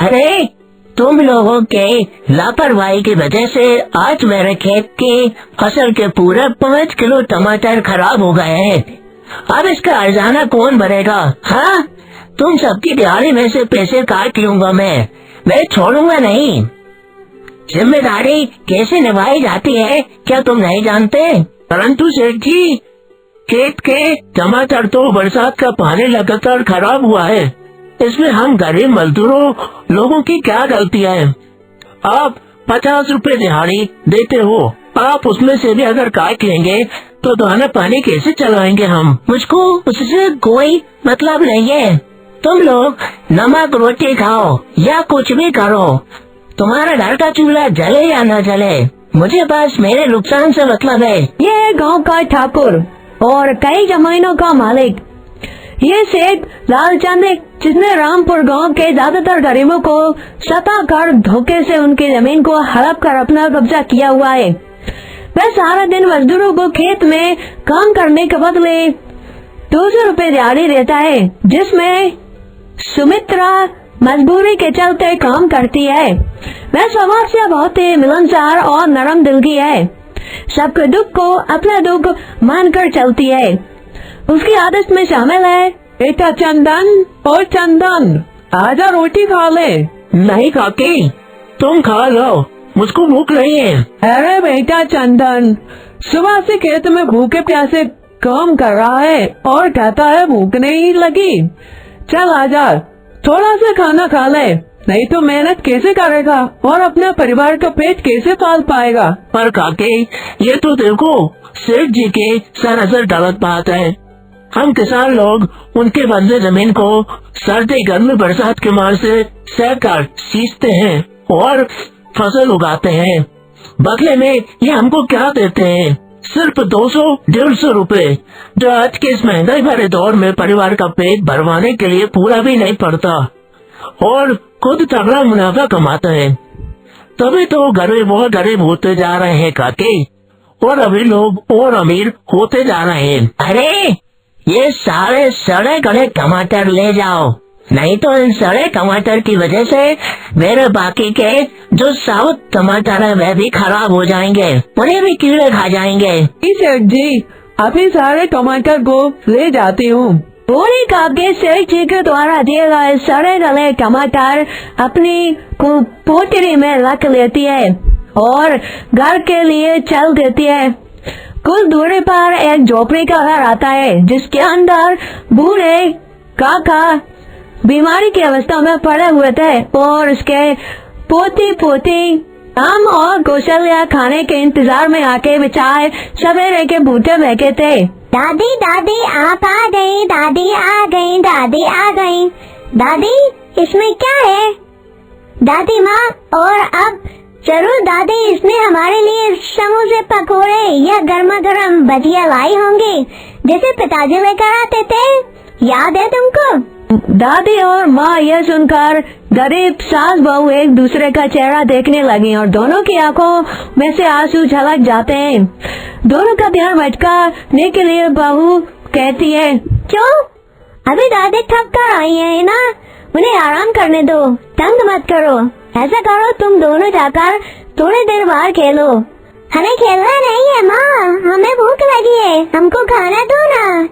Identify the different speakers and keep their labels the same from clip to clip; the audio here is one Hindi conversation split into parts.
Speaker 1: अरे तुम लोगों के लापरवाही की वजह से आज मेरे खेत की फसल के पूरे 5 किलो टमाटर खराब हो गए हैं। अब इसका हर्जाना कौन भरेगा? हाँ, तुम सबकी दिहाड़ी में से पैसे काट लूंगा मैं छोड़ूंगा नहीं। जिम्मेदारी कैसे निभाई जाती है क्या तुम नहीं जानते? परंतु सेठ जी, खेत के टमाटर तो बरसात का पानी लगातार खराब हुआ है, इसमें हम गरीब मजदूरों लोगों की क्या गलती है? आप 50 रुपए दिहाड़ी देते हो, आप उसमें से भी अगर काट लेंगे तो दाना पानी कैसे चलाएंगे हम? मुझको उससे कोई मतलब नहीं है। तुम लोग नमक रोटी खाओ या कुछ भी करो, तुम्हारा घर का चूल्हा जले या न जले, मुझे बस मेरे नुकसान से मतलब है।
Speaker 2: ये गांव का ठाकुर और कई जमीनों का मालिक, ये सेठ लालचंद, जिसने रामपुर गांव के ज्यादातर गरीबों को सता कर धोखे से उनकी जमीन को हड़प कर अपना कब्जा किया हुआ है। वह सारा दिन मजदूरों को खेत में काम करने के बदले 200 रुपए दिहाड़ी देता है, जिसमें सुमित्रा मजबूरी के चलते काम करती है। वह स्वभाव से बहुत ही मिलनसार और नरम दिल की है, सबके दुख को अपना दुख मानकर चलती है। उसकी आदत में शामिल है, बेटा चंदन और चंदन आजा रोटी खा ले।
Speaker 1: नहीं काकी, तुम खा लो, मुझको भूख नहीं है।
Speaker 2: अरे बेटा चंदन, सुबह से खेत में भूखे प्यासे काम कर रहा है और कहता है भूख नहीं लगी। चल आजा, थोड़ा सा खाना खा ले, नहीं तो मेहनत कैसे करेगा और अपने परिवार का पेट कैसे पाल पाएगा?
Speaker 1: पर काकी, ये तो देखो सेठ जी के सरासर गलत बात है। हम किसान लोग उनके बंजर जमीन को सर्दी गर्मी बरसात के मार से सहकर सींचते हैं और फसल उगाते हैं। बदले में ये हमको क्या देते हैं? सिर्फ 200-150 रुपए, जो आज के इस महंगाई भरे दौर में परिवार का पेट भरवाने के लिए पूरा भी नहीं पड़ता और खुद तगड़ा मुनाफा कमाते हैं। तभी तो गरीब और गरीब होते जा रहे हैं काकी, और अभी लोग और अमीर होते जा रहे हैं। अरे ये सारे सड़े गले टमाटर ले जाओ, नहीं तो इन सड़े टमाटर की वजह से मेरे बाकी के जो साउथ टमाटर है वह भी खराब हो जाएंगे, उन्हें भी कीड़े खा जाएंगे।
Speaker 2: सेठ जी, अभी सारे टमाटर को ले जाती हूँ। पूरी काके सेठ जी के द्वारा दिए गए सड़े गले टमाटर अपनी पोटली में रख लेती है और घर के लिए चल देती है। कुछ दूरी पर एक झोपड़ी का घर आता है, जिसके अंदर बूढ़े काका बीमारी की अवस्था में पड़े हुए थे और उसके पोती पोती आम और कौशल्या खाने के इंतजार में आके बेचारे सवेरे के भूखे बैठे थे।
Speaker 3: दादी दादी आप आ गई, दादी आ गई, दादी आ गई। दादी इसमें क्या है? दादी माँ, और अब जरूर दादी इसमें हमारे लिए समोसे पकोड़े या गर्मा गर्म भजिया लाई होंगी, जैसे पिताजी लेकर आते थे, याद है तुमको?
Speaker 2: दादी और माँ यह सुनकर गरीब सास बहू एक दूसरे का चेहरा देखने लगी और दोनों की आंखों में से आंसू झलक जाते हैं। दोनों का ध्यान भटकाने के लिए बहू कहती है,
Speaker 3: क्यों? अभी दादी थक कर आई है ना, उन्हें आराम करने दो, तंग मत करो। ऐसा करो, तुम दोनों जाकर थोड़ी देर बाहर खेलो। हमें खेलना नहीं है माँ, हमें भूख लगी है, हमको खाना दो ना।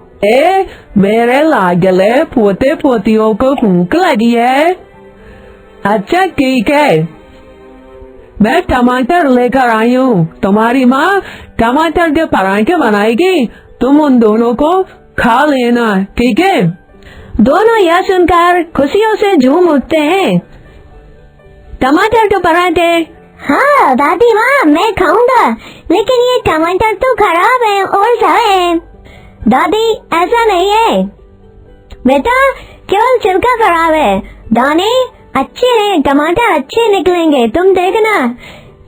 Speaker 2: मेरे लागले पोते पोतियों को भूख लगी है? अच्छा ठीक है, मैं टमाटर लेकर आई हूँ, तुम्हारी माँ टमाटर के पराठे बनाएगी, तुम उन दोनों को खा लेना, ठीक है? दोनों यह सुनकर खुशियों से झूम उठते हैं। टमाटर के पराठे?
Speaker 3: हाँ दादी माँ, मैं खाऊंगा, लेकिन ये टमाटर तो खराब है और सड़े हैं। दादी ऐसा नहीं है बेटा, केवल छिलका खराब है, दाने अच्छे हैं, टमाटर अच्छे निकलेंगे, तुम देखना।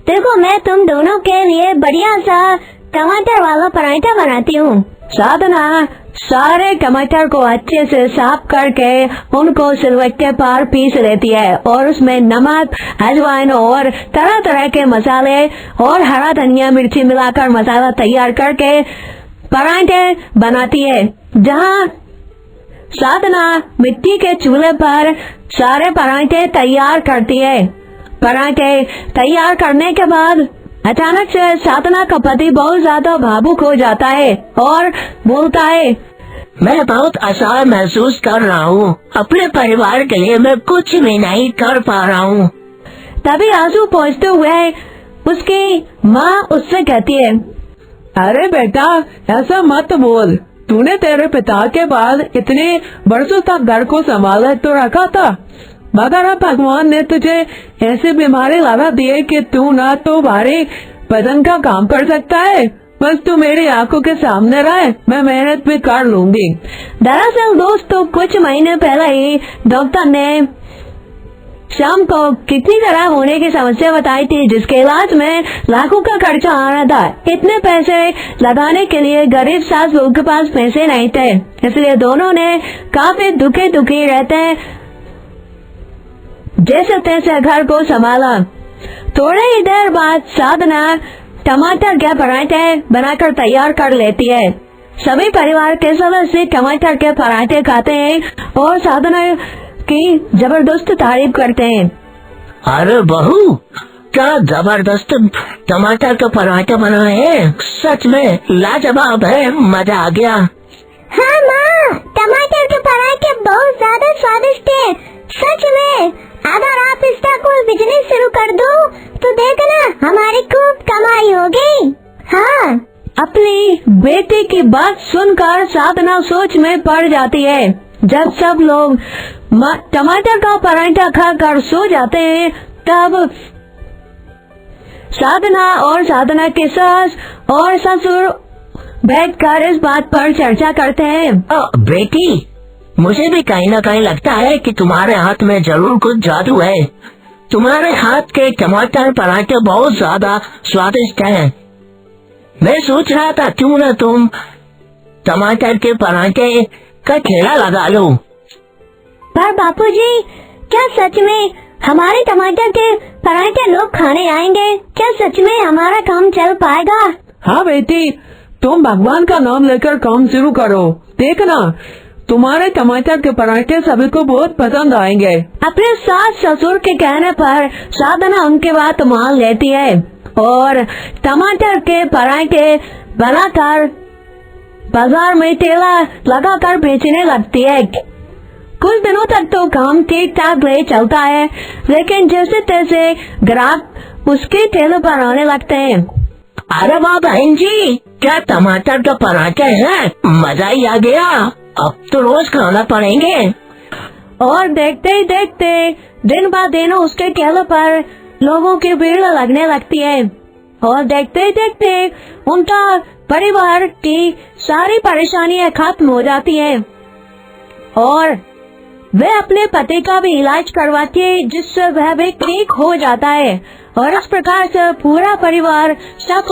Speaker 3: देखो मैं तुम दोनों के लिए बढ़िया सा टमाटर वाला पराठा बनाती हूँ।
Speaker 2: साधना सारे टमाटर को अच्छे से साफ करके उनको सिलवट्टे पर पीस लेती है और उसमें नमक, अजवाइन और तरह तरह के मसाले और हरा धनिया मिर्ची मिलाकर मसाला तैयार करके पराठे बनाती है। जहाँ साधना मिट्टी के चूल्हे पर सारे पराठे तैयार करती है। पराठे तैयार करने के बाद अचानक से साधना का पति बहुत ज्यादा भावुक हो जाता है और बोलता है,
Speaker 1: मैं बहुत असहाय महसूस कर रहा हूँ। अपने परिवार के लिए मैं कुछ भी नहीं कर पा रहा हूँ।
Speaker 2: तभी आंसू पहुँचते हुए उसकी माँ उससे कहती है,
Speaker 4: अरे बेटा, ऐसा मत बोल। तूने तेरे पिता के बाद इतने वर्षों तक घर को संभाला तो रखा था, मगर अब भगवान ने तुझे ऐसी बीमारी लगा दी है कि तू ना तो भारी बदन का काम कर सकता है। बस तू मेरी आंखों के सामने रहे, मैं मेहनत भी कर लूंगी।
Speaker 2: दरअसल दोस्तों, कुछ महीने पहले ही डॉक्टर ने शाम को किडनी खराब होने की समस्या बताई थी, जिसके इलाज में लाखों का खर्चा आ रहा था। इतने पैसे लगाने के लिए गरीब सास बहू के पास पैसे नहीं थे, इसलिए दोनों ने काफी दुखी रहते जैसे तैसे घर को संभाला। थोड़ी ही देर बाद साधना टमाटर के पराठे बनाकर तैयार कर लेती है। सभी परिवार के सदस्य टमाटर के पराठे खाते हैं और साधना की जबरदस्त तारीफ करते हैं।
Speaker 1: अरे बहू, क्या जबरदस्त टमाटर का पराठा बना है, सच में लाजवाब है, मजा आ गया।
Speaker 3: हाँ माँ, टमाटर के पराठे बहुत ज्यादा स्वादिष्ट है, सच में। अगर आप इसका कोई बिजनेस शुरू कर दो तो देखना हमारी खूब कमाई होगी। हाँ।
Speaker 2: अपनी बेटी की बात सुनकर साधना सोच में पड़ जाती है। जब सब लोग टमाटर का पराठा खाकर सो जाते हैं, तब साधना और साधना के सास और ससुर बैठकर इस बात पर चर्चा करते हैं।
Speaker 1: बेटी, मुझे भी कहीं न कहीं लगता है कि तुम्हारे हाथ में जरूर कुछ जादू है। तुम्हारे हाथ के टमाटर पराठे बहुत ज्यादा स्वादिष्ट हैं। मैं सोच रहा था क्यों न तुम टमाटर के पराठे का ठेला लगा लो।
Speaker 3: पर बापूजी, क्या सच में हमारे टमाटर के पराठे लोग खाने आएंगे? क्या सच में हमारा काम चल पाएगा?
Speaker 4: हाँ बेटी, तुम भगवान का नाम लेकर काम शुरू करो, देखना तुम्हारे टमाटर के पराठे सभी को बहुत पसंद आएंगे।
Speaker 2: अपने सास ससुर के कहने पर साधना उनकी बात मान लेती है और टमाटर के पराठे बनाकर बाजार में ठेला लगाकर बेचने लगती है। कुछ दिनों तक तो काम ठीक ठाक ले चलता है, लेकिन जैसे तैसे ग्राहक उसके ठेले पर आने लगते हैं।
Speaker 1: अरे वाह बहन जी, क्या टमाटर का पराठे हैं, मजा ही आ गया। अब तो रोज खाना पड़ेंगे।
Speaker 2: और देखते ही देखते दिन ब दिन उसके ठेले पर लोगों की भीड़ लगने लगती है और देखते ही देखते उनका परिवार की सारी परेशानियां खत्म हो जाती है और वे अपने पति का भी इलाज करवाती है, जिससे वह भी ठीक हो जाता है और इस प्रकार से पूरा परिवार सब